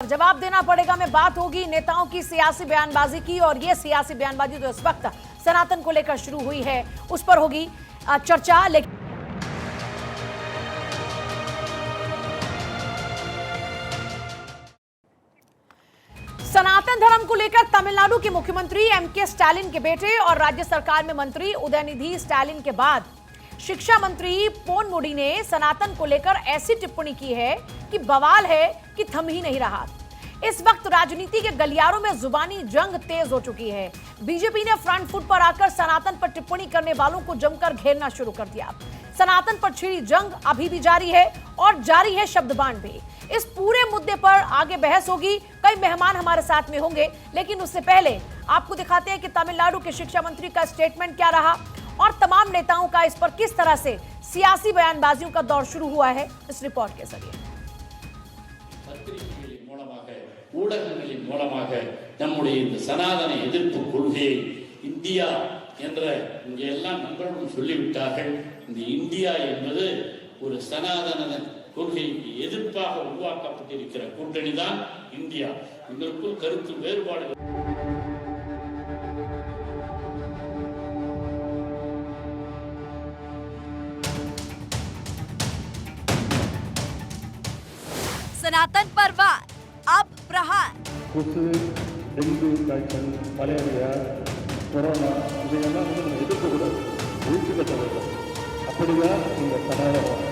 जवाब देना पड़ेगा में बात होगी नेताओं की सियासी बयानबाजी की, और ये सियासी बयानबाजी जो इस वक्त सनातन को लेकर शुरू हुई है उस पर होगी चर्चा। लेकिन सनातन धर्म को लेकर तमिलनाडु के मुख्यमंत्री एमके स्टालिन के बेटे और राज्य सरकार में मंत्री उदयनिधि स्टालिन के बाद शिक्षा मंत्री पोनमुडी ने सनातन को लेकर ऐसी टिप्पणी की है कि बवाल है कि थम ही नहीं रहा। इस वक्त राजनीति के गलियारों में जुबानी जंग तेज हो चुकी है। बीजेपी ने फ्रंट फुट पर आकर सनातन पर टिप्पणी करने वालों को जमकर घेरना शुरू कर दिया। सनातन पर छिड़ी जंग अभी भी जारी है और जारी है शब्दबाण भी। इस पूरे मुद्दे पर आगे बहस होगी, कई मेहमान हमारे साथ में होंगे, लेकिन उससे पहले आपको दिखाते हैं कि तमिलनाडु के शिक्षा मंत्री का स्टेटमेंट क्या रहा और तमाम नेताओं का इस पर किस तरह से सियासी बयानबाजियों का दौर शुरू हुआ है इस रिपोर्ट के जरिए। ஊடகங்களின் மூலமாக நம்முடைய இந்த சனாதன எதிர்ப்பு கொள்கையை இந்தியா என்ற இங்கே எல்லாம் நண்பர்களும் சொல்லிவிட்டார்கள். இந்த இந்தியா என்பது ஒரு சனாதன கொள்கைக்கு எதிர்ப்பாக உருவாக்கப்பட்டிருக்கிற கூட்டணி தான் இந்தியா. இதற்குள் கருத்து வேறுபாடுகள் सनातन पर वार अब प्रहार। கொசு, டெங்கு காய்ச்சல், மலேரியா, கொரோனா இதையெல்லாம் நம்ம எதிர்க்கக்கூடாது, ஒழிச்சு கட்ட வேண்டும். அப்படிதான் இந்த சனாதனம்.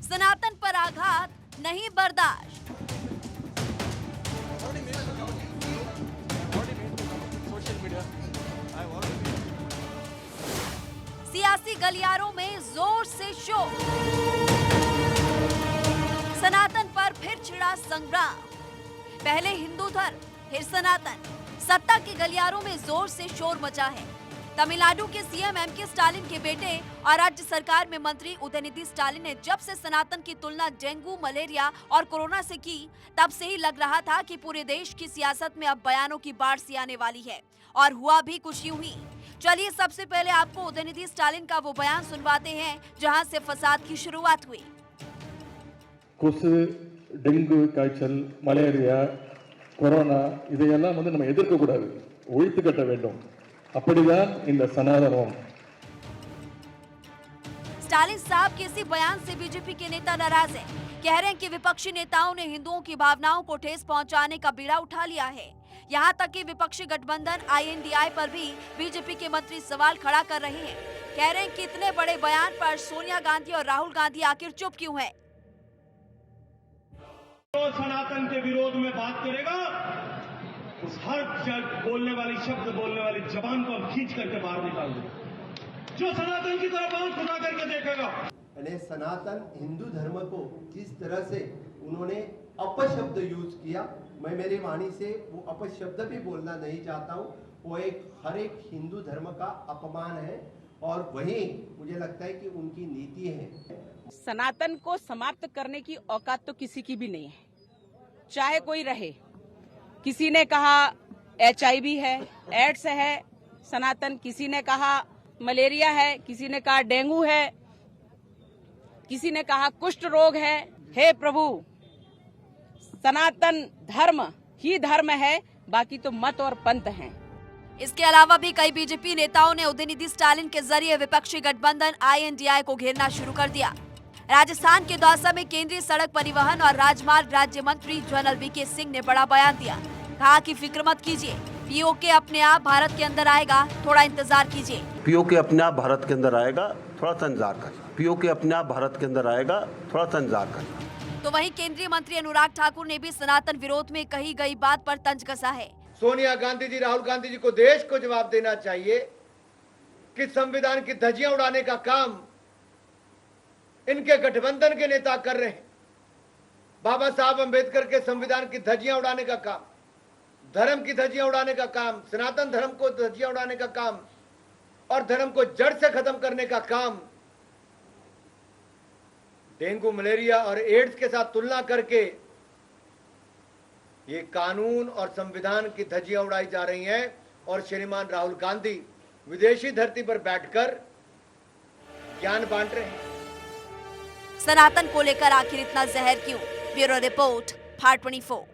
सनातन पर आघात नहीं बर्दाश्त। सियासी गलियारों में जोर से शोर। सनातन पर फिर छिड़ा संग्राम। पहले हिंदू धर्म फिर सनातन, सत्ता के गलियारों में जोर से शोर मचा है। तमिलनाडु के सीएम एमके स्टालिन के बेटे और राज्य सरकार में मंत्री उदयनिधि स्टालिन ने जब से सनातन की तुलना डेंगू, मलेरिया और कोरोना से की, तब से ही लग रहा था कि पूरे देश की सियासत में अब बयानों की बाढ़ सी आने वाली है, और हुआ भी कुछ यूं ही। चलिए सबसे पहले आपको उदयनिधि स्टालिन का वो बयान सुनवाते हैं जहां से फसाद की शुरुआत हुई। கொசு, டெங்கு காய்ச்சல், மலேரியா, கொரோனா இதையெல்லாம் நம்ம எதிர்க்கக்கூடாது, ஒழித்து கட்ட வேண்டும். அப்படிதான் இந்த சனாதனம். स्टालिन साहब के इसी बयान से बीजेपी के नेता नाराज हैं। कह रहे हैं कि विपक्षी नेताओं ने हिंदुओं की भावनाओं को ठेस पहुंचाने का बीड़ा उठा लिया है। यहां तक कि विपक्षी गठबंधन INDI पर भी बीजेपी के मंत्री सवाल खड़ा कर रहे हैं। कह रहे हैं कि इतने बड़े बयान पर सोनिया गांधी और राहुल गांधी आखिर चुप क्यों है। जो सनातन के विरोध में बात करेगा, उस हर बोलने वाली शब्द बोलने वाली जबान को हम खींच करके बाहर निकाल देंगे। जो सनातन की तरफ आंख उठा करके देखेगा, यानी सनातन हिंदू धर्म को जिस तरह से उन्होंने अपशब्द यूज किया, मैं मेरी वाणी से वो अपशब्द भी बोलना नहीं चाहता हूँ। वो हर एक हिंदू धर्म का अपमान है, और वही मुझे लगता है कि उनकी नीति है। सनातन को समाप्त करने की औकात तो किसी की भी नहीं है, चाहे कोई रहे। किसी ने कहा HIV है, एड्स है सनातन, किसी ने कहा मलेरिया है, किसी ने कहा डेंगू है, किसी ने कहा कुष्ठ रोग है। हे प्रभु, सनातन धर्म ही धर्म है, बाकी तो मत और पंथ हैं। इसके अलावा भी कई बीजेपी नेताओं ने उदयनिधि स्टालिन के जरिए विपक्षी गठबंधन INDI को घेरना शुरू कर दिया। राजस्थान के दौसा में केंद्रीय सड़क परिवहन और राजमार्ग राज्य मंत्री जनरल VK सिंह ने बड़ा बयान दिया। कहा कि फिक्र मत कीजिए, POK अपने आप भारत के अंदर आएगा, थोड़ा इंतजार कीजिए। POK अपने आप भारत के अंदर आएगा, थोड़ा सा इंतजार करिए। POK अपने आप भारत के अंदर आएगा, थोड़ा सा इंतजार करिए। तो वहीं केंद्रीय मंत्री अनुराग ठाकुर ने भी सनातन विरोध में कही गई बात पर तंज कसा है। सोनिया गांधी जी, राहुल गांधी जी को देश को जवाब देना चाहिए कि संविधान की धज्जियां उड़ाने का काम इनके गठबंधन के नेता कर रहे हैं। बाबा साहब अंबेडकर के संविधान की धज्जियां उड़ाने का काम, धर्म की धज्जियां उड़ाने का काम, सनातन धर्म को धज्जियां उड़ाने का काम और धर्म को जड़ से खत्म करने का काम डेंगू, मलेरिया और एड्स के साथ तुलना करके ये कानून और संविधान की धज्जियां उड़ाई जा रही हैं। और श्रीमान राहुल गांधी विदेशी धरती पर बैठकर ज्ञान बांट रहे हैं। सनातन को लेकर आखिर इतना जहर क्यों? ब्यूरो रिपोर्ट, फाड़ 24।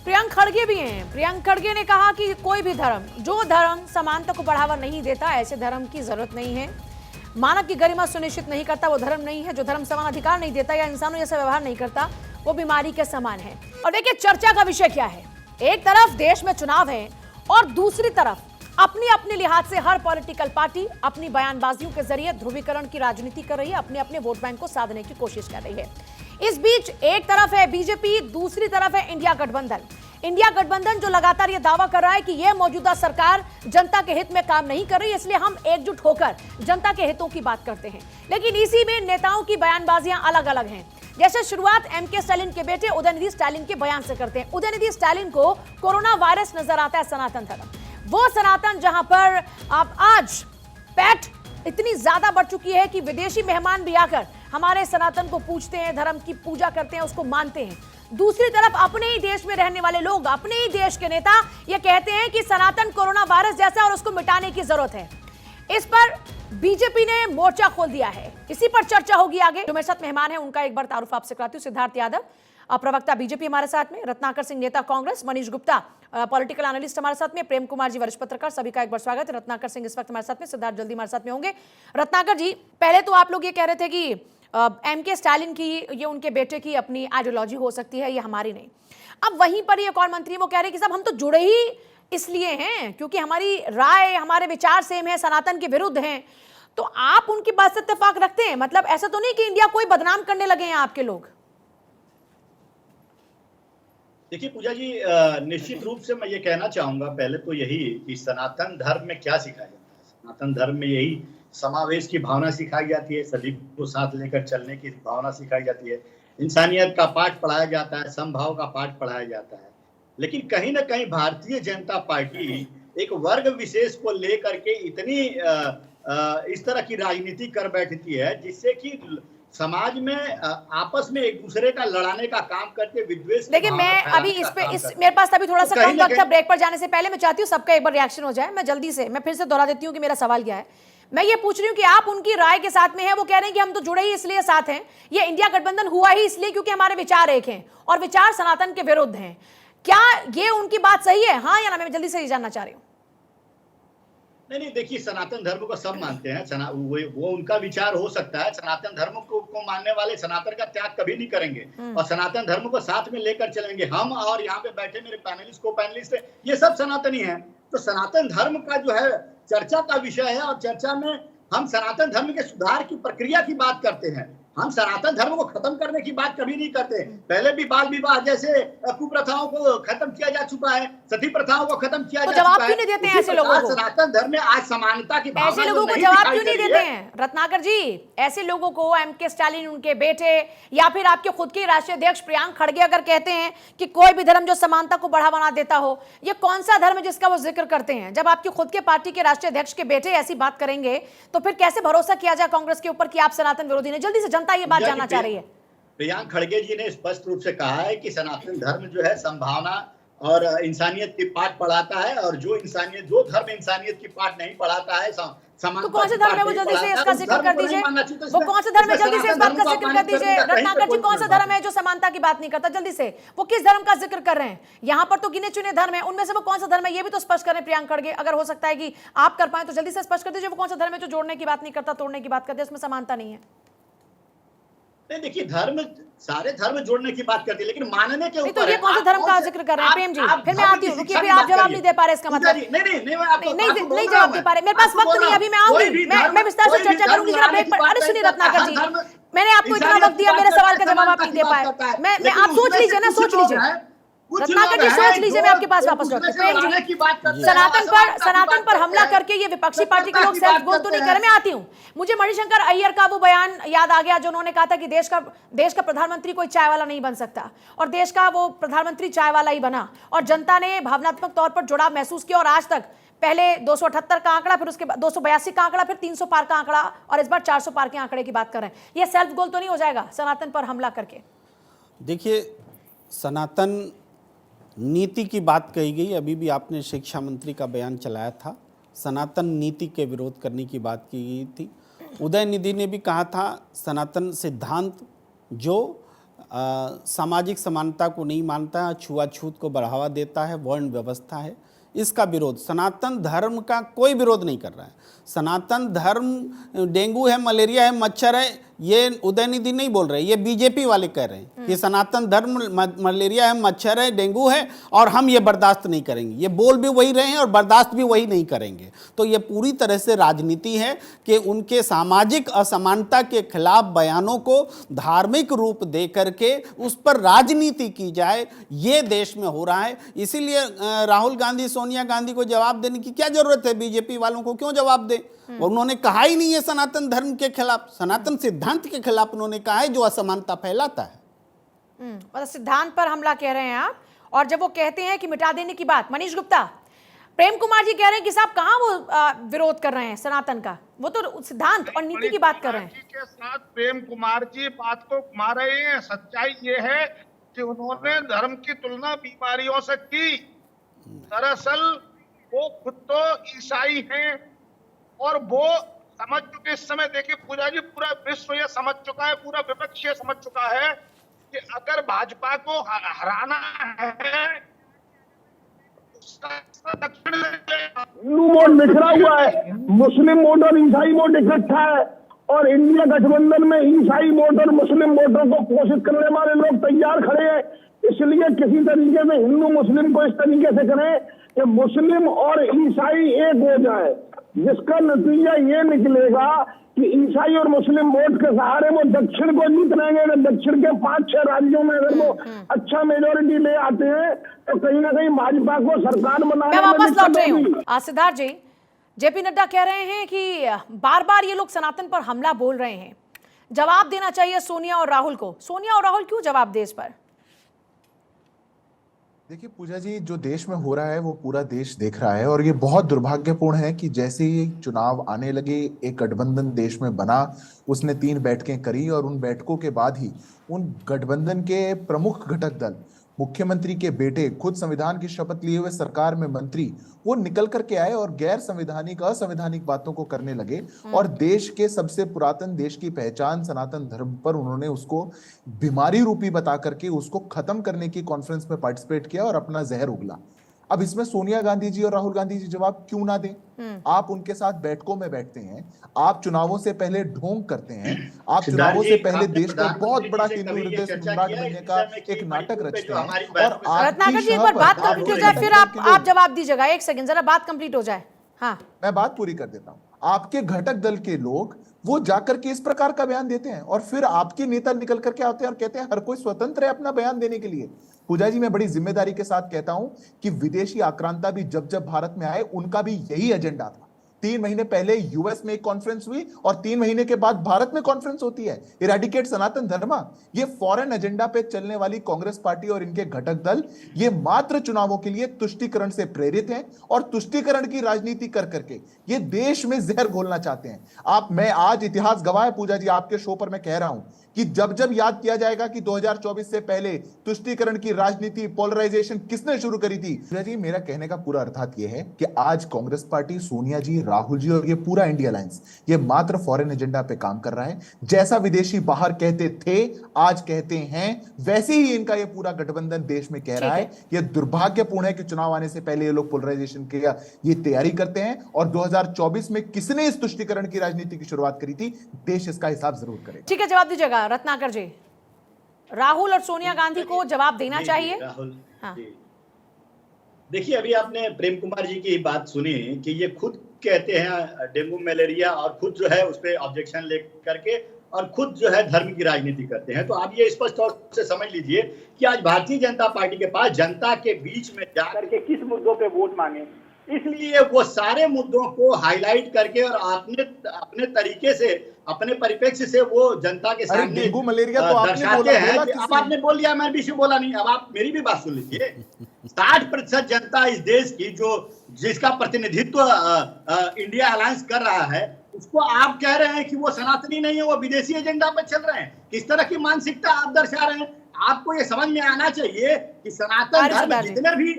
प्रियंक खड़गे भी हैं। प्रियंक खड़गे ने कहा कि कोई भी धर्म, जो धर्म समानता को बढ़ावा नहीं देता, ऐसे धर्म की जरूरत नहीं है। मानव की गरिमा सुनिश्चित नहीं करता, वो धर्म नहीं है। जो धर्म समान अधिकार नहीं देता या इंसानों जैसा व्यवहार नहीं करता, वो बीमारी के समान है। और देखिए चर्चा का विषय क्या है। एक तरफ देश में चुनाव है और दूसरी तरफ अपनी अपने लिहाज से हर पॉलिटिकल पार्टी अपनी बयानबाजियों के जरिए ध्रुवीकरण की राजनीति कर रही है, अपने अपने वोट बैंक को साधने की कोशिश कर रही है। इस बीच एक तरफ है बीजेपी, दूसरी तरफ है इंडिया गठबंधन। इंडिया गठबंधन जो लगातार ये दावा कर रहा है कि यह मौजूदा सरकार जनता के हित में काम नहीं कर रही, इसलिए हम एकजुट होकर जनता के हितों की बात करते हैं। लेकिन इसी में नेताओं की बयानबाजियां अलग अलग हैं। जैसे शुरुआत एमके स्टालिन के बेटे उदयनिधि स्टालिन के बयान से करते हैं। उदयनिधि स्टालिन को कोरोना वायरस नजर आता है सनातन धर्म, वो सनातन जहां पर आप आज पैठ इतनी ज्यादा बढ़ चुकी है कि विदेशी मेहमान भी आकर हमारे सनातन को पूजते हैं, धर्म की पूजा करते हैं, उसको मानते हैं। दूसरी तरफ अपने ही देश में रहने वाले लोग, अपने ही देश के नेता ये कहते हैं कि सनातन कोरोना वायरस जैसा है और उसको मिटाने की जरूरत है। इस पर बीजेपी ने मोर्चा खोल दिया है। इसी पर चर्चा होगी आगे। जो मेरे साथ मेहमान है उनका एक बार तारुफ आपसे कराती हूँ। सिद्धार्थ यादव प्रवक्ता बीजेपी हमारे साथ में, रत्नाकर सिंह नेता कांग्रेस, मनीष गुप्ता पॉलिटिकल एनालिस्ट हमारे साथ में, प्रेम कुमार जी वरिष्ठ पत्रकार, सभी का एक बार स्वागत है। रत्नाकर सिंह इस वक्त हमारे साथ में, सिद्धार्थ जल्दी हमारे साथ में होंगे। रत्नाकर जी, पहले तो आप लोग ये कह रहे थे कि एमके स्टालिन की, ये उनके बेटे की अपनी आइडियोलॉजी हो सकती है, ये हमारी नहीं। अब वहीं पर एक और मंत्री वो कह रहे हैं कि साहब हम तो जुड़े ही इसलिए हैं क्योंकि हमारी राय, हमारे विचार सेम है, सनातन के विरुद्ध हैं। तो आप उनकी बात से इत्तेफाक रखते हैं? मतलब ऐसा तो नहीं कि इंडिया कोई बदनाम करने लगे हैं आपके लोग? देखिए पूजा जी, निश्चित रूप से मैं ये कहना चाहूंगा पहले तो यही कि सनातन धर्म में क्या सिखाया जाता है। सनातन धर्म में यही समावेश की भावना सिखाई जाती है, सभी को साथ लेकर चलने की भावना सिखाई जाती है, इंसानियत का पाठ पढ़ाया जाता है, समभाव का पाठ पढ़ाया जाता है। लेकिन कहीं ना कहीं भारतीय जनता पार्टी एक वर्ग विशेष को लेकर के इतनी इस तरह की राजनीति कर बैठती है जिससे कि समाज में आपस में एक दूसरे का लड़ाने का काम करके विद्वेष। देखिए मैं अभी मेरे पास अभी थोड़ा सा कम वक्त है। ब्रेक पर जाने से पहले मैं चाहती हूँ सबका एक बार रिएक्शन हो जाए। मैं जल्दी से मैं फिर से दोहरा देती हूँ कि मेरा सवाल क्या है। मैं ये पूछ रही हूँ कि आप उनकी राय के साथ में हैं, वो कह रहे हैं कि हम तो जुड़े ही इसलिए साथ हैं, ये इंडिया गठबंधन हुआ ही इसलिए क्योंकि हमारे विचार एक हैं और विचार सनातन के विरुद्ध हैं। क्या ये उनकी बात सही है, हाँ या ना? मैं जल्दी से ये जानना चाह रही हूँ। नहीं, देखिए सनातन धर्म को सब मानते हैं, वो उनका विचार हो सकता है। सनातन धर्म को मानने वाले सनातन का त्याग कभी नहीं करेंगे और सनातन धर्म को साथ में लेकर चलेंगे। हम और यहाँ पे बैठे मेरे पैनलिस्ट, को पैनलिस्ट है, ये सब सनातनी हैं। तो सनातन धर्म का जो है चर्चा का विषय है और चर्चा में हम सनातन धर्म के सुधार की प्रक्रिया की बात करते हैं। हम सनातन धर्म को खत्म करने की बात कभी नहीं करते। पहले भी बाल विवाह जैसे कुप्रथाओं को खत्म किया जा चुका है, सती प्रथाओं को खत्म किया जा चुका है। जवाब क्यों नहीं देते हैं ऐसे लोगों को? सनातन धर्म में आज समानता की भावना ऐसे लोगों को जवाब क्यों नहीं देते हैं रत्नाकर जी? ऐसे लोगों को एमके स्टालिन, उनके बेटे या फिर आपके खुद के राष्ट्रीय अध्यक्ष प्रियंक खड़गे अगर कहते हैं कि कोई भी धर्म जो समानता को बढ़ावा ना देता हो, ये कौन सा धर्म है जिसका वो जिक्र करते हैं? जब आपकी खुद के पार्टी के राष्ट्रीय अध्यक्ष के बेटे ऐसी बात करेंगे तो फिर कैसे भरोसा किया जाए कांग्रेस के ऊपर कि आप सनातन विरोधी ने? जल्दी से जनता ये बात जानना चाह रही है। प्रियंक खड़गे जी ने स्पष्ट रूप से कहा है कि सनातन धर्म जो है संभावना और इंसानियत की पाठ पढ़ाता है और जो धर्म इंसानियत की पाठ नहीं पढ़ाता है, तो कौन सा धर्म है वो जल्दी से इसका जिक्र कर दीजिए। वो कौन सा धर्म है जल्दी से इस बात का जिक्र कर दीजिए। रत्नाकर जी, कौन सा धर्म है जो समानता की बात नहीं करता? जल्दी से वो किस धर्म का जिक्र कर रहे हैं? यहाँ पर तो गिने चुने धर्म है, उनमें से वो कौन सा धर्म है ये भी तो स्पष्ट करें प्रियंक खड़गे। अगर हो सकता है कि आप कर पाए तो जल्दी से स्पष्ट कर दीजिए वो कौन सा धर्म है जो जोड़ने की बात नहीं करता, तोड़ने की बात करते हैं, उसमें समानता नहीं है। देखिए धर्म, सारे धर्म जोड़ने की बात करती है लेकिन मानने के ऊपर तो ये कौन सा धर्म का जिक्र कर रहे हैं प्रेम जी? फिर मैं आती हूँ, रुकिए, फिर आप जवाब नहीं दे पा रहे, इसका मतलब नहीं जवाब दे पा रहे। मेरे पास वक्त नहीं, अभी मैं आऊंगी, मैं विस्तार से चर्चा करूंगी जरा ब्रेक पर। अरे सुनिए रत्नाकर जी, मैंने आपको इतना वक्त दिया, मेरे सवाल का जवाब आप नहीं दे पाए। मैं आप सोच लीजिए ना, सोच लीजिए रत्नाकर जी, सोच लीजिए, मैं आपके पास वापस लौटती हूँ। सनातन पर हमला करके ये विपक्षी पार्टी के लोग सेल्फ गोल तो नहीं कर। मैं आती हूँ, मुझे मणिशंकर अय्यर का वो बयान याद आ गया जो उन्होंने कहा था कि देश का प्रधानमंत्री कोई चाय वाला नहीं बन सकता, और देश का वो प्रधानमंत्री चाय वाला ही बना और जनता ने भावनात्मक तौर पर जुड़ाव महसूस किया। और आज तक पहले 278 का आंकड़ा, फिर उसके बाद 282 का आंकड़ा, फिर 300 पार का आंकड़ा और इस बार 400 पार के आंकड़े की बात कर रहे हैं। ये सेल्फ गोल तो नहीं हो जाएगा सनातन पर हमला करके? देखिए, सनातन नीति की बात कही गई, अभी भी आपने शिक्षा मंत्री का बयान चलाया था, सनातन नीति के विरोध करने की बात की गई थी। उदयनिधि ने भी कहा था सनातन सिद्धांत जो सामाजिक समानता को नहीं मानता है, छुआछूत को बढ़ावा देता है, वर्ण व्यवस्था है, इसका विरोध। सनातन धर्म का कोई विरोध नहीं कर रहा है। सनातन धर्म डेंगू है, मलेरिया है, मच्छर है, ये उदयनिधि नहीं बोल रहे, ये बीजेपी वाले कह रहे हैं कि सनातन धर्म मलेरिया है, मच्छर है, डेंगू है और हम ये बर्दाश्त नहीं करेंगे। ये बोल भी वही रहे हैं और बर्दाश्त भी वही नहीं करेंगे। तो ये पूरी तरह से राजनीति है कि उनके सामाजिक असमानता के खिलाफ बयानों को धार्मिक रूप दे करके उस पर राजनीति की जाए, ये देश में हो रहा है। इसीलिए राहुल गांधी, सोनिया गांधी को जवाब देने की क्या जरूरत है? बीजेपी वालों को क्यों जवाब दे? उन्होंने कहा ही नहीं है सनातन धर्म के खिलाफ, सनातन सिद्धांत के खिलाफ उन्होंने कहा है जो असमानता फैलाता है। मतलब सिद्धांत पर हमला कह रहे हैं आप। और जब वो कहते हैं कि मिटा देने की बात, मनीष गुप्ता, प्रेम कुमार जी कह रहे हैं कि साहब कहां वो विरोध कर रहे हैं सनातन का, वो तो सिद्धांत और नीति की बात कर रहे हैं। के साथ प्रेम कुमार जी बात को घुमा रहे हैं। सच्चाई ये है कि उन्होंने धर्म की तुलना बीमारियों से की। दरअसल वो खुद तो ईसाई हैं और वो समझ चुके, इस समय देखिए पूजा जी, पूरा विश्व ये समझ चुका है, पूरा विपक्ष ये समझ चुका है कि अगर भाजपा को हराना है, हिंदू वोट बिखरा हुआ है, मुस्लिम वोट और ईसाई वोट इकट्ठा है और इंडिया गठबंधन में ईसाई वोट और मुस्लिम वोटों को पोषित करने वाले लोग तैयार खड़े हैं। इसलिए किसी तरीके से हिंदू मुस्लिम को इस तरीके से करें कि मुस्लिम और ईसाई एक हो जाए, जिसका नतीजा ये निकलेगा कि ईसाई और मुस्लिम वोट के सहारे वो दक्षिण को जीत रहेंगे। दक्षिण के 5-6 राज्यों में अगर वो अच्छा मेजोरिटी ले आते हैं तो कहीं ना कहीं भाजपा को सरकार बनाने में वापस लौट रही हूँ। सिद्धार्थ जी, जेपी नड्डा कह रहे हैं कि बार बार ये लोग सनातन पर हमला बोल रहे हैं, जवाब देना चाहिए सोनिया और राहुल को। सोनिया और राहुल क्यों जवाब दे इस पर? देखिए पूजा जी, जो देश में हो रहा है वो पूरा देश देख रहा है और ये बहुत दुर्भाग्यपूर्ण है कि जैसे ही चुनाव आने लगे, एक गठबंधन देश में बना, उसने 3 बैठकें करी और उन बैठकों के बाद ही उन गठबंधन के प्रमुख घटक दल, मुख्यमंत्री के बेटे, खुद संविधान की शपथ लिए हुए सरकार में मंत्री, वो निकल करके आए और गैर संवैधानिक, असंवैधानिक बातों को करने लगे और देश के सबसे पुरातन, देश की पहचान सनातन धर्म पर उन्होंने उसको बीमारी रूपी बता करके उसको खत्म करने की कॉन्फ्रेंस में पार्टिसिपेट किया और अपना जहर उगला। अब इसमें सोनिया गांधी जी और राहुल गांधी जी जवाब क्यों ना दें? आप उनके साथ बैठकों में बैठते हैं, आप चुनावों से पहले ढोंग करते हैं, आप चुनावों से पहले देश को बहुत बड़ा हिंदू हृदय सम्राट बनने का एक नाटक रचते हैं। और रत्नाकर जी, एक बार बात कंप्लीट हो जाए फिर आप जवाब दीजिएगा। 1 सेकंड, जरा बात कंप्लीट हो जाए। हाँ, मैं बात पूरी कर देता हूं। आपके घटक दल के लोग वो जाकर के इस प्रकार का बयान देते हैं और फिर आपके नेता निकल करके आते हैं और कहते हैं हर कोई स्वतंत्र है अपना बयान देने के लिए। पूजा जी, मैं बड़ी जिम्मेदारी के साथ कहता हूं कि विदेशी आक्रांता भी जब जब भारत में आए, उनका भी यही एजेंडा था। 3 महीने पहले यूएस में एक कॉन्फ्रेंस हुई और 3 महीने के बाद भारत में कॉन्फ्रेंस होती है, इरेडिकेट सनातन धर्म। ये फॉरेन एजेंडा पे चलने वाली कांग्रेस पार्टी और इनके घटक दल ये मात्र चुनावों के लिए तुष्टीकरण से प्रेरित हैं और तुष्टीकरण की राजनीति कर करके ये देश में जहर घोलना चाहते हैं। मैं आज इतिहास गवाह है पूजा जी, आपके शो पर मैं कह रहा हूं कि जब जब याद किया जाएगा कि 2024 से पहले तुष्टीकरण की राजनीति, पोलराइजेशन किसने शुरू करी थी, जी मेरा कहने का पूरा अर्थात यह है कि आज कांग्रेस पार्टी, सोनिया जी, राहुल जी और ये पूरा इंडिया अलायंस ये मात्र फॉरेन एजेंडा पे काम कर रहा है। जैसा विदेशी बाहर कहते थे, आज कहते हैं, वैसे ही इनका ये पूरा गठबंधन देश में कह रहा है। ये दुर्भाग्यपूर्ण है कि चुनाव आने से पहले ये लोग पोलराइजेशन की ये तैयारी करते हैं और 2024 में किसने इस तुष्टीकरण की राजनीति की शुरुआत करी थी, देश इसका हिसाब जरूर करेगा। ठीक है, जवाब दीजिएगा रत्नाकर जी। राहुल और सोनिया गांधी को जवाब देना चाहिए। राहुल, हाँ। देखिए, अभी आपने प्रेम कुमार जी की बात सुनी कि ये खुद कहते हैं डेंगू मलेरिया और खुद जो है उस पर ऑब्जेक्शन ले करके और खुद जो है धर्म की राजनीति करते हैं। तो आप ये स्पष्ट तौर से समझ लीजिए कि आज भारतीय जनता पार्टी के पास जनता के बीच में जाकर के किस मुद्दों पे वोट मांगे, इसलिए वो सारे मुद्दों को हाईलाइट करके और अपने तरीके से, अपने परिप्रेक्ष्य से वो जनता के सामने डेंगू मलेरिया तो आपने बोला है। अब आपने बोल दिया, मैं भी बोला नहीं। अब आप मेरी भी बात सुन लीजिए। 60% जनता इस देश की जिसका प्रतिनिधित्व इंडिया अलायंस कर रहा है, उसको आप कह रहे हैं कि वो सनातनी नहीं है, वो विदेशी एजेंडा पर चल रहे हैं। किस तरह की मानसिकता आप दर्शा रहे हैं? आपको ये समझ में आना चाहिए कि सनातन धर्म जितने भी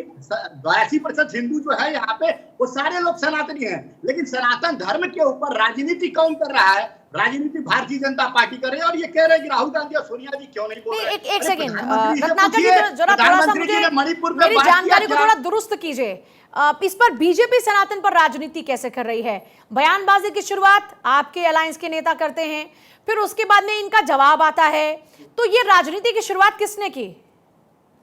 82% हिंदू जो है यहाँ पे, वो सारे लोग सनातनी हैं, लेकिन सनातन धर्म के ऊपर राजनीति कौन कर रहा है? राजनीति भारतीय जनता पार्टी कर रही है और ये कह रहे हैं कि राहुल गांधी और सोनिया जी क्यों नहीं बोल रहे। एक सेकंड रत्नाकर जी, जरा थोड़ा सा मुझे मेरी जानकारी को थोड़ा दुरुस्त कीजिए। इस पर बीजेपी सनातन पर राजनीति कैसे कर रही है? बयानबाजी की शुरुआत आपके अलायंस के नेता करते हैं, फिर उसके बाद में इनका जवाब आता है, तो ये राजनीति की शुरुआत किसने की?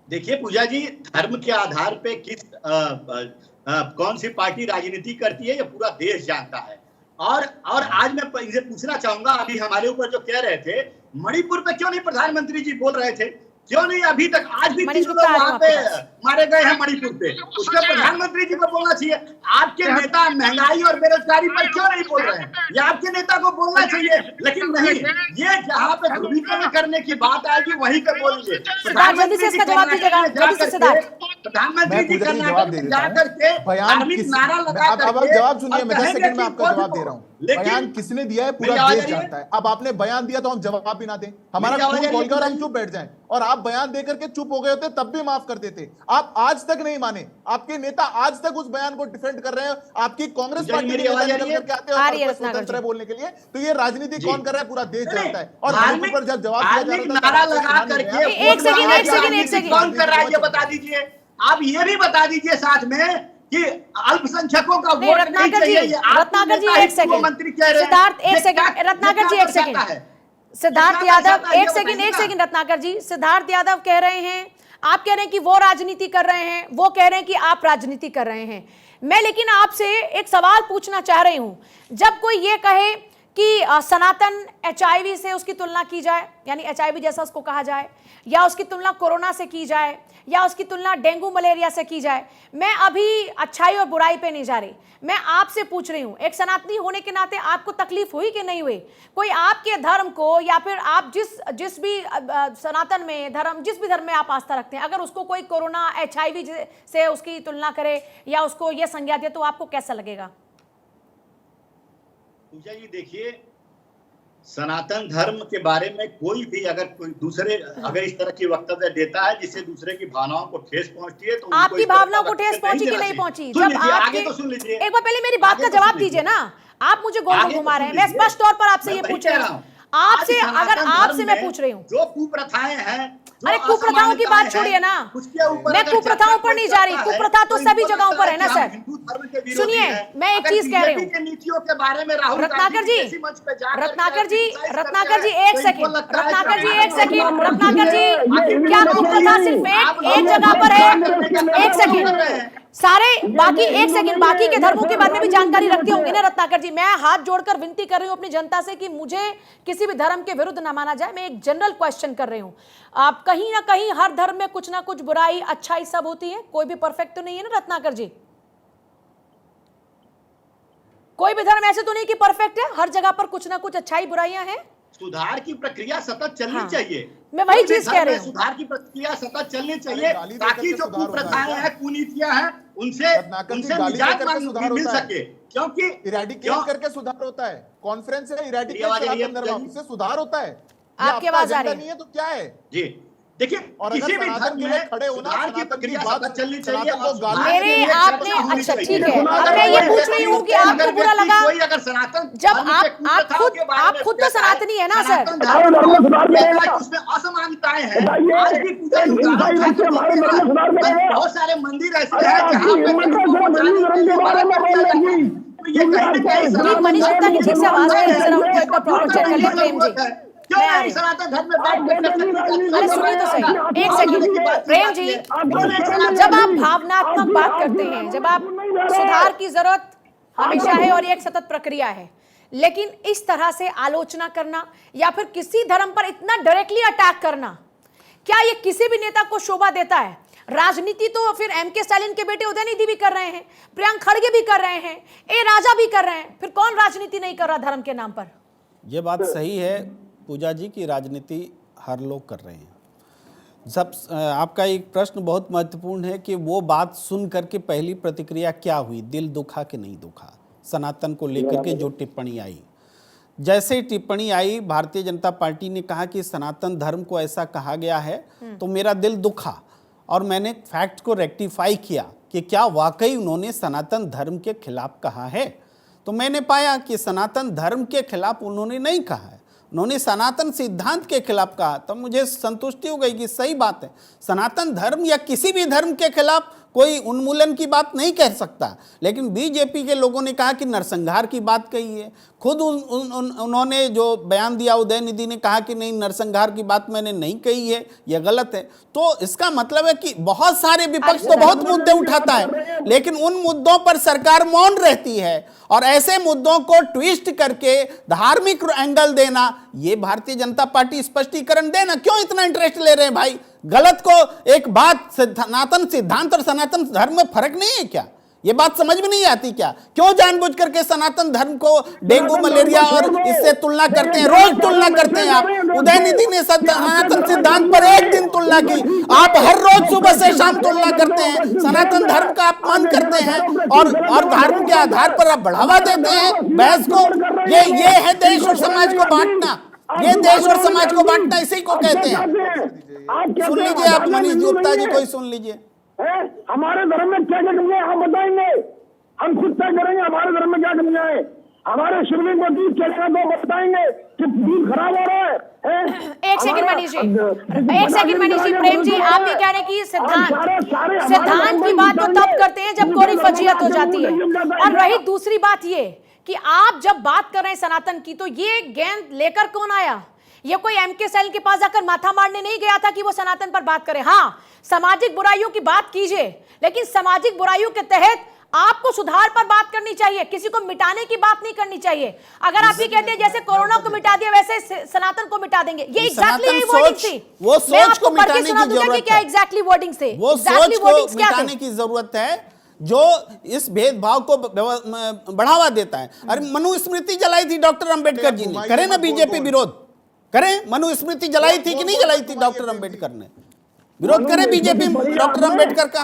देखिए पूजा जी, धर्म के आधार पे किस कौन सी पार्टी राजनीति करती है ये पूरा देश जानता है। और आज मैं इनसे पूछना चाहूंगा, अभी हमारे ऊपर जो कह रहे थे मणिपुर पे क्यों नहीं प्रधानमंत्री जी बोल रहे थे, क्यों नहीं अभी तक आज भी 3 लोग वहां पे मारे गए हैं मणिपुर पे, उसके प्रधानमंत्री जी को बोलना चाहिए। आपके नेता महंगाई और बेरोजगारी पर क्यों नहीं बोल रहे हैं, ये आपके नेता को बोलना चाहिए, लेकिन नहीं, ये जहां पे ध्रुवीकरण करने की बात आएगी वहीं पे बोलेंगे। जल्दी से इसका जवाब दीजिएगा, जल्दी से सिद्धार्थ। प्रधानमंत्री जी कर्नाटक में जाकर के धार्मिक नारा लगा करके जवाब सुनिए, मैं 10 सेकंड में आपका जवाब दे रहा हूँ। बयान किसने दिया है पूरा देश जानता है। अब आपने बयान दिया तो हम जवाब भी ना दें, हमारा खून खोल कर हम चुप बैठ जाएं, और आप बयान देकर के चुप हो गए होते तब भी माफ कर देते। आप आज तक नहीं माने, आपके नेता आज तक उस बयान को डिफेंड कर रहे हैं, आपकी कांग्रेस पार्टी के नेता निकल करके आते हैं स्वतंत्र है बोलने के लिए। तो ये राजनीति कौन कर रहा है पूरा देश जानता है। और मणिपुर पर जब जवाब नारा लगा करके एक सेकंड कौन कर रहा है ये बता दीजिए। आप ये भी बता दीजिए साथ में कि अल्पसंख्यकों का वोट नहीं चाहिए। रत्नाकर जी एक सेकंड, सिद्धार्थ एक सेकंड, रत्नाकर जी एक सेकंड, सिद्धार्थ यादव एक सेकंड, रत्नाकर जी, सिद्धार्थ यादव कह रहे हैं, आप कह रहे हैं कि वो राजनीति कर रहे हैं, वो कह रहे हैं कि आप राजनीति कर रहे हैं। मैं लेकिन आपसे एक सवाल पूछना चाह रही हूं, जब कोई ये कहे कि सनातन HIV से उसकी तुलना की जाए, यानी HIV जैसा उसको कहा जाए, या उसकी तुलना कोरोना से की जाए, या उसकी तुलना डेंगू मलेरिया से की जाए, मैं अभी अच्छाई और बुराई पे नहीं जा रही, मैं आपसे पूछ रही हूं, एक सनातनी होने के नाते आपको तकलीफ हुई कि नहीं हुई? कोई आपके धर्म को, या फिर आप जिस भी सनातन में धर्म, जिस भी धर्म में आप आस्था रखते हैं, अगर उसको कोई कोरोना HIV से उसकी तुलना करे या उसको यह संज्ञा दे, तो आपको कैसा लगेगा? पूजा जी देखिए, सनातन धर्म के बारे में कोई भी अगर कोई दूसरे अगर इस तरह की वक्तव्य देता है जिससे दूसरे की भावनाओं को ठेस पहुंचती है, तो आपकी भावनाओं को ठेस पहुंची कि नहीं पहुंची? जब आपके, तो सुन लीजिए, एक बार पहले मेरी बात का जवाब दीजिए ना, आप मुझे गोल घुमा रहे हैं। मैं स्पष्ट तौर पर आपसे ये पूछ रही हूँ, आपसे, अगर आपसे मैं पूछ रही हूँ, जो कुप्रथाएं हैं, अरे कुप्रथाओं की बात छोड़िए ना, मैं कुप्रथाओं पर नहीं जा रही, कुप्रथा तो सभी जगहों पर है ना सर। सुनिए, मैं एक चीज कह रही हूँ, रत्नाकर जी एक सेकंड, क्या कुप्रथा सिर्फ एक जगह पर है? एक सेकंड, सारे बाकी, एक सेकंड, बाकी के धर्मों के बारे में भी जानकारी रखती होंगी ना रत्नाकर जी। मैं हाथ जोड़कर विनती कर रही हूं अपनी जनता से कि मुझे किसी भी धर्म के विरुद्ध ना माना जाए, मैं एक जनरल क्वेश्चन कर रही हूं। आप कहीं ना कहीं हर धर्म में कुछ ना कुछ बुराई अच्छाई सब होती है, कोई भी परफेक्ट तो नहीं है ना रत्नाकर जी? कोई भी धर्म ऐसे तो नहीं कि परफेक्ट है, हर जगह पर कुछ ना कुछ अच्छाई बुराइयां हैं। सुधार की प्रक्रिया सतत चलनी चाहिए, मैं वही चीज कह रही हूँ, सुधार की प्रक्रिया सतत चलनी चाहिए, ताकि जो कुप्रथाएं हैं, कुनीतियां हैं, उनसे निजात मिल सके। क्योंकि इरेडिकेट करके सुधार होता है, कॉन्फ्रेंस है इरेडिकेट से सुधार होता है। आपकी आवाज आ रही नहीं है तो क्या है जी? देखिए, किसी भी धर्म में खड़े होना की प्रक्रिया सतत चलनी चाहिए। मेरे आपने, अच्छा ठीक है, अब मैं ये पूछ रही हूँ कि आपको बुरा लगा अगर सनातन, जब आप खुद तो सनातनी है ना सर? उसमें असमानताएं हैं, आज भी बहुत सारे मंदिर ऐसे हैं जहाँ मनीष गुप्ता की ठीक से आवाज नहीं जरा उनको एक बार प्रॉपर चेक कर ले। प्रेम जी, अरे सुनिए तो सही, एक सेकंड, प्रेम जी, जब आप भावनात्मक बात करते हैं, जब आप सुधार की जरूरत हमेशा है और ये एक सतत प्रक्रिया है, लेकिन इस तरह से आलोचना करना या फिर किसी धर्म पर इतना डायरेक्टली अटैक करना, क्या ये किसी भी नेता को शोभा देता है? राजनीति तो फिर MK स्टालिन के बेटे उदयनिधि भी कर रहे हैं, प्रियंक खड़गे भी कर रहे हैं, ए राजा भी कर रहे हैं, फिर कौन राजनीति नहीं कर रहा धर्म के नाम पर? ये बात सही है पूजा जी की राजनीति हर लोग कर रहे हैं। जब आपका एक प्रश्न बहुत महत्वपूर्ण है कि वो बात सुन करके पहली प्रतिक्रिया क्या हुई, दिल दुखा कि नहीं दुखा? सनातन को लेकर के जो टिप्पणी आई, जैसे ही टिप्पणी आई, भारतीय जनता पार्टी ने कहा कि सनातन धर्म को ऐसा कहा गया है, तो मेरा दिल दुखा और मैंने फैक्ट को रेक्टिफाई किया कि क्या वाकई उन्होंने सनातन धर्म के खिलाफ कहा है। तो मैंने पाया कि सनातन धर्म के खिलाफ उन्होंने नहीं कहा है, उन्होंने सनातन सिद्धांत के खिलाफ कहा। तब मुझे संतुष्टि हो गई कि सही बात है, सनातन धर्म या किसी भी धर्म के खिलाफ कोई उन्मूलन की बात नहीं कह सकता। लेकिन बीजेपी के लोगों ने कहा कि नरसंहार की बात कही है। खुद उन्होंने जो बयान दिया, उदयनिधि ने कहा कि नहीं, नरसंहार की बात मैंने नहीं कही है, यह गलत है। तो इसका मतलब है कि बहुत सारे विपक्ष तो बहुत मुद्दे उठाता है, लेकिन उन मुद्दों पर सरकार मौन रहती है। और ऐसे मुद्दों को ट्विस्ट करके धार्मिक एंगल देना, ये भारतीय जनता पार्टी स्पष्टीकरण देना। क्यों इतना इंटरेस्ट ले रहे हैं भाई? गलत को एक बात, सनातन सिद्धांत और सनातन धर्म में फर्क नहीं है क्या? ये बात समझ में नहीं आती क्या? क्यों जानबूझ करके सनातन धर्म को डेंगू मलेरिया और इससे तुलना करते हैं? रोज तुलना करते हैं आप। उदयनिधि ने सनातन सिद्धांत पर एक दिन तुलना की, आप हर रोज सुबह से शाम तुलना करते हैं, सनातन धर्म का अपमान करते हैं और धर्म के आधार पर आप बढ़ावा देते हैं बहस को। ये है देश और समाज को बांटना, ये देश और समाज को बांटना इसी को कहते हैं। सुन लीजिए आप, मनीष गुप्ता जी को ही सुन लीजिए। हमारे धर्म में क्या क्या कमियां हम बताएंगे, हम खुद तय करेंगे हमारे धर्म में क्या कमियां है। हमारे शिवलिंग को दूध चलेगा तो बताएंगे कि दूध खराब हो रहा है। एक सेकंड मनीष जी, एक सेकंड मनीष जी। प्रेम जी, आप ये कह रहे हैं कि सिद्धांत की बात तो तब करते हैं जब कोई फजीहत हो जाती है। और रही दूसरी बात ये कि आप जब बात कर रहे हैं सनातन की, तो ये गेंद लेकर कौन आया? ये कोई एमके स्टालिन के पास जाकर माथा मारने नहीं गया था कि वो सनातन पर बात करे। हाँ, सामाजिक बुराइयों की बात कीजिए, लेकिन सामाजिक बुराइयों के तहत आपको सुधार पर बात करनी चाहिए, किसी को मिटाने की बात नहीं करनी चाहिए। अगर आप ये कहते हैं जैसे कोरोना को मिटा दिया वैसे सनातन को मिटा देंगे, ये एग्जैक्टली यही वर्डिंग थी। वो सोच को मिटाने की जरूरत है। क्या एग्जैक्टली वर्डिंग से वो सोच को मिटाने की जरूरत है जो इस भेदभाव को बढ़ावा देता है। अरे मनुस्मृति जलाई थी डॉक्टर अंबेडकर जी ने, करे ना बीजेपी विरोध, करें। मनुस्मृति जलाई थी कि नहीं जलाई थी डॉक्टर अंबेडकर ने? विरोध करे बीजेपी डॉक्टर अंबेडकर का।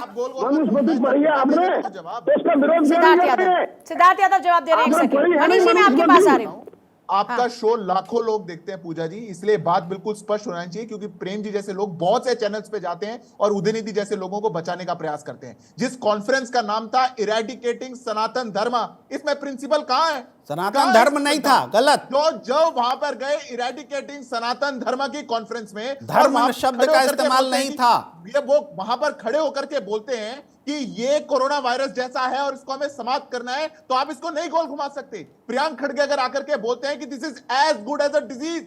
सिद्धार्थ यादव जवाब दे रहे हैं। एक सेकंड मनीष जी, मैं आपके पास आ रही हूँ। आपका शो लाखों लोग देखते हैं पूजा जी, इसलिए बात बिल्कुल स्पष्ट होना चाहिए, क्योंकि प्रेम जी जैसे लोग बहुत से चैनल्स पे जाते हैं और उदयनिधि जैसे लोगों को बचाने का प्रयास करते हैं। जिस कॉन्फ्रेंस का नाम था इरेडिकेटिंग सनातन धर्म, इसमें प्रिंसिपल कहां है? सनातन धर्म नहीं था, गलत। जो वहां पर गए इरेडिकेटिंग सनातन धर्म की कॉन्फ्रेंस में, धर्म शब्द का इस्तेमाल नहीं था। ये वो वहां पर खड़े होकर के बोलते हैं कि ये कोरोना वायरस जैसा है और इसको हमें समाप्त करना है, तो आप इसको नहीं गोल घुमा सकते। प्रियांक खड़गे अगर आकर के बोलते हैं कि this is as good as a disease,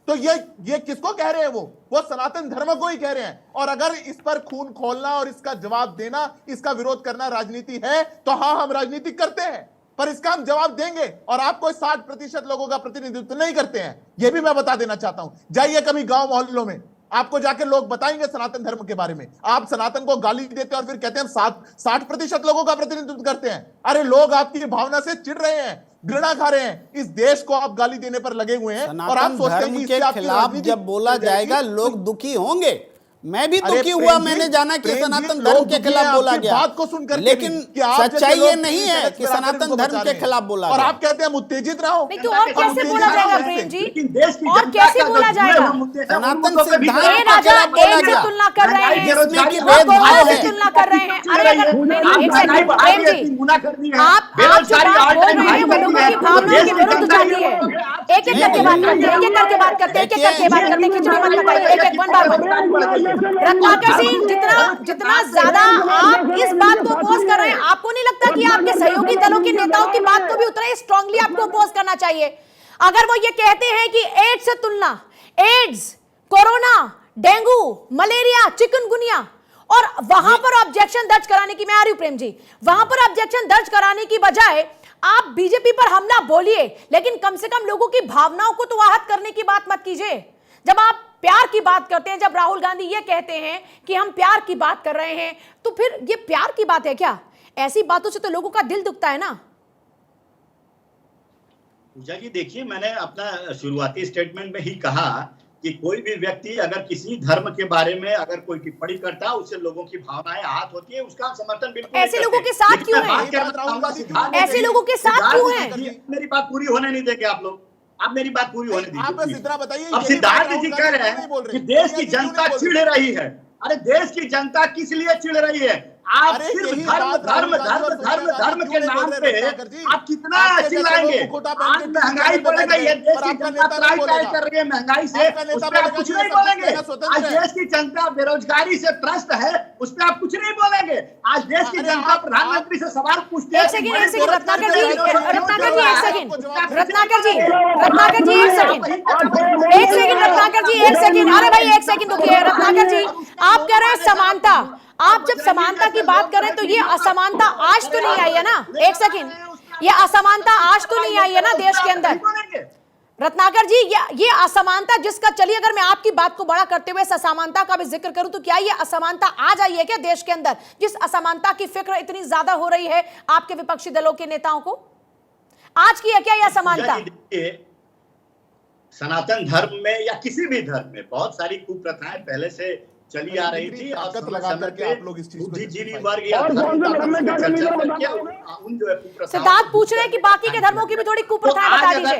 तो ये किसको कह रहे हैं? वो सनातन धर्म को ही कह रहे हैं। और अगर इस पर खून खोलना और इसका जवाब देना, इसका विरोध करना राजनीति है, तो हाँ, हम राजनीति करते हैं, पर इसका हम जवाब देंगे। और आपको 60% लोगों का प्रतिनिधित्व नहीं करते हैं, यह भी मैं बता देना चाहता हूं। जाइए कभी गांव मोहल्लों में, आपको जाके लोग बताएंगे सनातन धर्म के बारे में। आप सनातन को गाली देते हैं और फिर कहते हैं हम 60% लोगों का प्रतिनिधित्व करते हैं। अरे लोग आपकी भावना से चिढ़ रहे हैं, घृणा खा रहे हैं। इस देश को आप गाली देने पर लगे हुए हैं और आप सोचते हैं कि इससे आपकी खिलाफ जब बोला जाएगा लोग दुखी होंगे। मैं भी दुखी हुआ, मैंने जाना कि सनातन धर्म के खिलाफ बोला गया, बात को सुनकर, लेकिन सच्चाई ये नहीं है कि सनातन धर्म के खिलाफ बोला और आप कहते हैं उत्तेजित रहो। नहीं तो और कैसे बोला जाएगा प्रेम जी? और कैसे बोला जाएगा? सनातन सिद्धांत के खिलाफ बोला गया, तुलना कर रहे हैं, इसमें की भेदभाव है, तुलना कर रहे हैं। अरे अगर एक सेकंड प्रेम जी, आप जो बात बोल रहे हैं वो लोगों की भावनाओं के विरुद्ध जाती है। एक एक करके बात करते हैं, एक एक करके बात करते हैं, एक एक करके बात करते हैं। खिचड़ी मत पकाइए, एक एक one bar one. Ratnakar Singh, जितना ज्यादा आप इस बात को अपोज कर रहे हैं, आपको नहीं लगता कि आपके सहयोगी दलों के नेताओं की बात को भी उतना ही स्ट्रांगली आपको अपोज करना चाहिए? अगर वो ये कहते हैं कि एड्स से तुलना, AIDS, corona, dengue, malaria, chikungunya, और वहां पर ऑब्जेक्शन दर्ज कराने की, मैं आ रही हूं प्रेम जी, वहां पर ऑब्जेक्शन दर्ज कराने की बजाय आप बीजेपी पर हमला बोलिए, लेकिन कम से कम लोगों की भावनाओं को तो आहत करने की बात मत कीजिए। जब आप प्यार की बात करते हैं, जब राहुल गांधी ये कहते हैं कि हम प्यार की बात कर रहे हैं, तो फिर ये प्यार की बात है क्या? ऐसी बातों से तो लोगों का दिल दुखता है ना। पूजा जी देखिए, मैंने अपना शुरुआती स्टेटमेंट में ही कहा कि कोई भी व्यक्ति अगर किसी धर्म के बारे में अगर कोई टिप्पणी करता है, उससे लोगों की भावनाएं आहत होती है, उसका समर्थन बिल्कुल ऐसे लोगों के साथ क्यों है? ऐसे लोगों के साथ क्यों है? मेरी बात पूरी होने नहीं देंगे आप लोग, आप मेरी बात पूरी होने दीजिए। आप बस इतना बताइए। अब सिद्धार्थ जी कह रहे हैं कि देश की जनता चिढ़ रही है। अरे देश की जनता किस लिए चिढ़ रही है? आप अरे सिर्फ यही धर्म बात धर्म धर्म धर्म धर्म के नाम पे आप कितना चिल्लाएंगे। आज महंगाई बढ़ गई है, देश की जनता त्राही कर रही है महंगाई से, उस पर आप कुछ नहीं बोलेंगे। आज देश की जनता बेरोजगारी से त्रस्त है, उस पर आप कुछ नहीं बोलेंगे। आज देश की जनता प्रधानमंत्री से सवाल पूछते हैं। एक सेकंड रत्नाकर जी, रत्नाकर जी एक सेकंड, रत्नाकर जी, रत्नाकर जी एक सेकंड, एक सेकंड रत्नाकर जी एक सेकंड, अरे भाई एक सेकंड रुकिए रत्नाकर जी, आप कह रहे हैं समानता, आप जब समानता की बात करें तो ये असमानता आज तो नहीं आई है ना, एक सेकंड, ये असमानता आज तो नहीं आई है ना देश के अंदर। रत्नाकर जी ये असमानता जिसका, चलिए अगर मैं आपकी बात को बड़ा करते हुए इस असमानता का भी जिक्र करूं तो क्या ये असमानता आज आई है क्या देश के अंदर, जिस असमानता की फिक्र इतनी ज्यादा हो रही है आपके विपक्षी दलों के नेताओं को, आज की है क्या यह असमानता? सनातन धर्म में या किसी भी धर्म में बहुत सारी कुप्रथाएं पहले से चली आ रही थी और ताकत लगा करके आप लोग इस चीज को बुद्धिजीवी वर्ग या धर्म चर्चा करके उन जो है सिद्धार्थ पूछ रहे हैं कि बाकी के धर्मों की भी थोड़ी कुप्रथाएं बता दीजिए।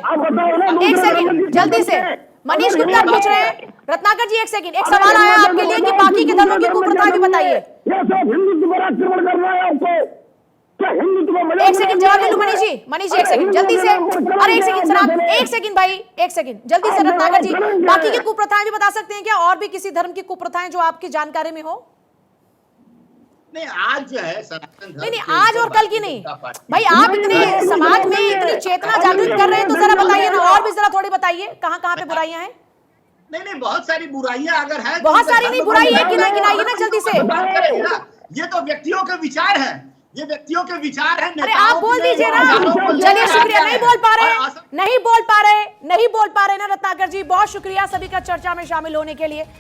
एक सेकंड जल्दी से मनीष गुप्ता पूछ रहे हैं, रत्नाकर जी एक सेकंड, एक सवाल आया आपके लिए कि बाकी के धर्मों की कुप्रथाएं भी बताइए। एक सेकंड जवाब दे लो मनीष जी, मनीष जी एक सेकंड जल्दी से, अरे एक सेकंड सर, एक सेकंड भाई एक सेकंड जल्दी से रत्नाकर जी, बाकी की कुप्रथाएं भी बता सकते हैं क्या, और भी किसी धर्म की कुप्रथाएं जो आपकी जानकारी में हो? नहीं आज जो है सनातन धर्म, नहीं आज और कल की नहीं भाई, आप इतने समाज में इतनी चेतना जागृत कर रहे हैं तो जरा बताइए ना, और भी जरा थोड़ी बताइए कहाँ कहाँ पे बुराइयां हैं? नहीं बहुत सारी बुराइयां अगर है, बहुत सारी नहीं, बुराई है गिनाइए ना जल्दी से। ये तो व्यक्तियों के विचार हैं, ये व्यक्तियों के विचार हैं। अरे आप बोल दीजिए ना, चलिए शुक्रिया, नहीं बोल पा रहे ना रत्नाकर जी, बहुत शुक्रिया सभी का चर्चा में शामिल होने के लिए।